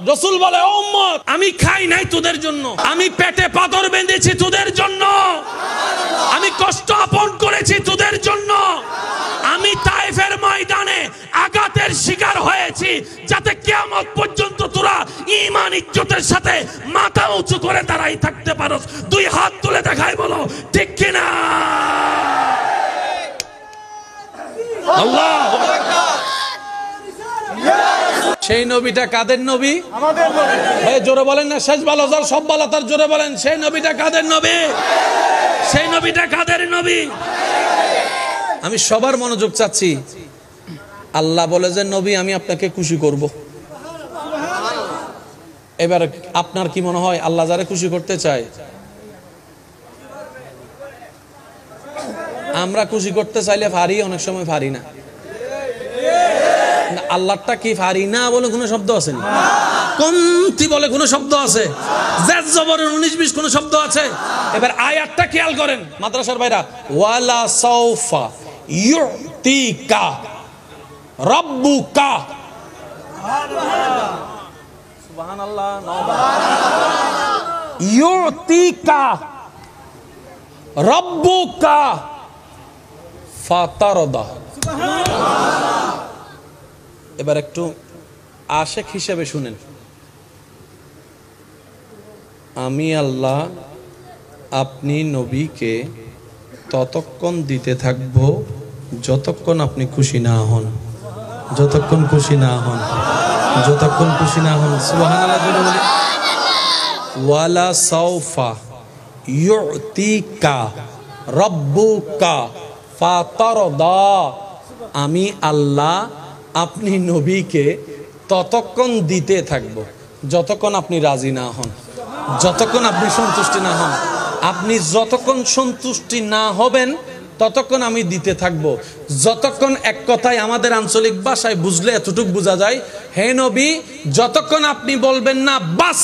রাসূল বলে, ও উম্মত, আমি খাই নাই তোদের জন্য, আমি পেটে পাথর বেঁধেছি তোদের জন্য, আমি কষ্ট আপন করেছি তোদের জন্য, আমি তায়েফের ময়দানে আঘাতের শিকার হয়েছি যাতে কিয়ামত পর্যন্ত তোরা ঈমান ইজ্জতের সাথে মাথা উঁচু করে দাঁড়াই থাকতে পারোস। দুই হাত তুলে দেখাই, বলো ঠিক কিনা? আল্লাহু আকবার। সেই নবীটা কাদের নবী? আমাদের নবী। এই জোরে বলেন না, শেষ ভালো যার সব ভালো তার, জোরে বলেন সেই নবীটা কাদের নবী? সেই নবীটা কাদের নবী? আমি সবার মনোযোগ চাচ্ছি। আল্লাহ বলে যে নবী আমি আপনাকে খুশি করব। এবার আপনার কি মনে হয় আল্লাহ যারা খুশি করতে চায়? আমরা খুশি করতে চাইলে পারি, অনেক সময় পারি না। আল্লাহটা কি পারি না বলে কোনো শব্দ আছে না? কমতি বলে কোনো শব্দ আছে? জেদ জবরের 19-20 কোনো শব্দ আছে? এবার আয়াতটা খেয়াল করেন মাদ্রাসার ভাইরা। ওয়ালা সাউফা ইউতিকা রাব্বুকা। সুবহানাল্লাহ। ইউতিকা রাব্বুকা ফাতারদা। এবার একটু আশেক হিসেবে শুনেন। আমি আল্লাহ আপনি নবীকে ততক্ষণ দিতে থাকব যতক্ষণ আপনি খুশি না হন, যতক্ষণ খুশি না হন, যতক্ষণ খুশি না হন। সুবহানাল্লাহ। ওয়ালা সাউফা ইউতিকা রাব্বুকা ফাতারদা। আমি আল্লাহ আপনি নবীকে ততক্ষণ দিতে থাকব যতক্ষণ আপনি রাজি না হন, যতক্ষণ আপনি সন্তুষ্টি না হন। আপনি যতক্ষণ সন্তুষ্টি না হবেন ততক্ষণ আমি দিতে থাকব। যতক্ষণ, এক কথায় আমাদের আঞ্চলিক ভাষায় বুঝলে এতটুকু বোঝা যায়, হে নবী যতক্ষণ আপনি বলবেন না বাস,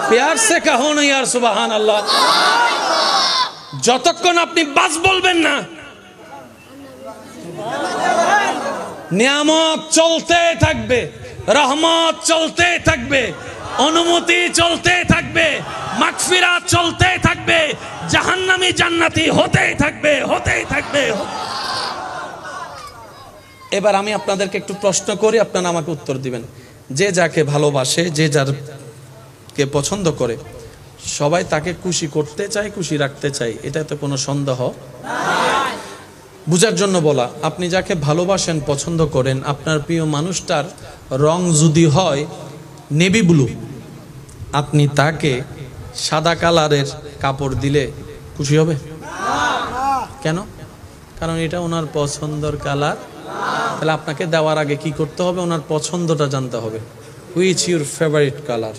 প্যার সে কাহো না ইয়ার সুবহানাল্লাহ, যতক্ষণ আপনি বাস বলবেন না, নিয়ামত চলতে থাকবে, রহমত চলতে থাকবে, অনুমতি চলতে থাকবে, মাগফিরাত চলতে থাকবে, জাহান্নামী জান্নাতি হতেই থাকবে, হতেই থাকবে। এবার আমি আপনাদেরকে একটু প্রশ্ন করি, আপনারা আমাকে উত্তর দিবেন। যে যাকে ভালোবাসে, যে যারকে পছন্দ করে, সবাই তাকে খুশি করতে চায়, খুশি রাখতে চায়, এটা তো কোনো সন্দেহ নাই। বুঝার জন্য বলা, আপনি যাকে ভালোবাসেন, পছন্দ করেন, আপনার প্রিয় মানুষটার রং যদি হয় নেভি ব্লু, আপনি তাকে সাদা কালারের কাপড় দিলে খুশি হবে? কেন? কারণ এটা ওনার পছন্দের কালার। তাহলে আপনাকে দেওয়ার আগে কি করতে হবে? ওনার পছন্দটা জানতে হবে। Which your favourite colour?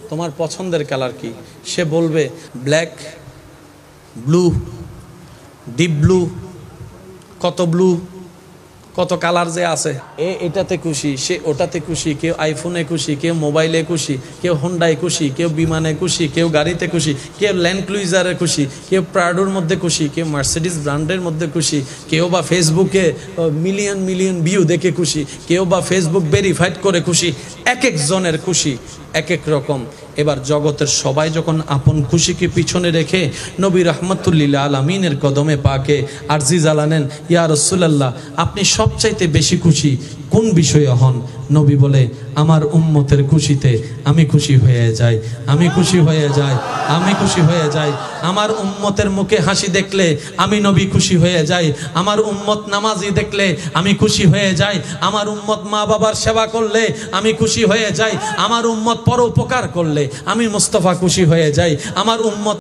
তোমার পছন্দের কালার কি? সে বলবে ব্ল্যাক, ব্লু, ডিপ ব্লু, কত ব্লু, কত কালার যে আছে। এটাতে খুশি, সে ওটাতে খুশি, কেউ আইফোনে খুশি, কেউ মোবাইলে খুশি, কেউ হোন্ডায় খুশি, কেউ বিমানে খুশি, কেউ গাড়িতে খুশি, কেউ ল্যান্ড ক্রুইজারে খুশি, কেউ প্রাডোর মধ্যে খুশি, কেউ মার্সিডিজ ব্র্যান্ডের মধ্যে খুশি, কেউ বা ফেসবুকে মিলিয়ন মিলিয়ন ভিউ দেখে খুশি, কেউ বা ফেসবুক ভেরিফাইড করে খুশি। এক একজনের খুশি এক এক রকম। এবার জগতের সবাই যখন আপন খুশিকে পিছনে রেখে নবী রাহমাতুল্লিল আলামিনের কদমে পাকে আরজি জ্বালানেন, ইয়া রাসূলুল্লাহ আপনি সবচাইতে বেশি খুশি কোন বিষয়ে হন? নবী বলে, আমার উম্মতের খুশিতে আমি খুশি হয়ে যাই, আমি খুশি হয়ে যাই, আমি খুশি হয়ে যাই। আমার উম্মতের মুখে হাসি দেখলে আমি নবী খুশি হয়ে যাই, আমার উম্মত নামাজি দেখলে আমি খুশি হয়ে যাই, আমার উম্মত মা বাবার সেবা করলে আমি খুশি হয়ে যাই, আমার উম্মত পরোপকার করলে আমি মুস্তাফা খুশি হয়ে যাই, আমার উম্মত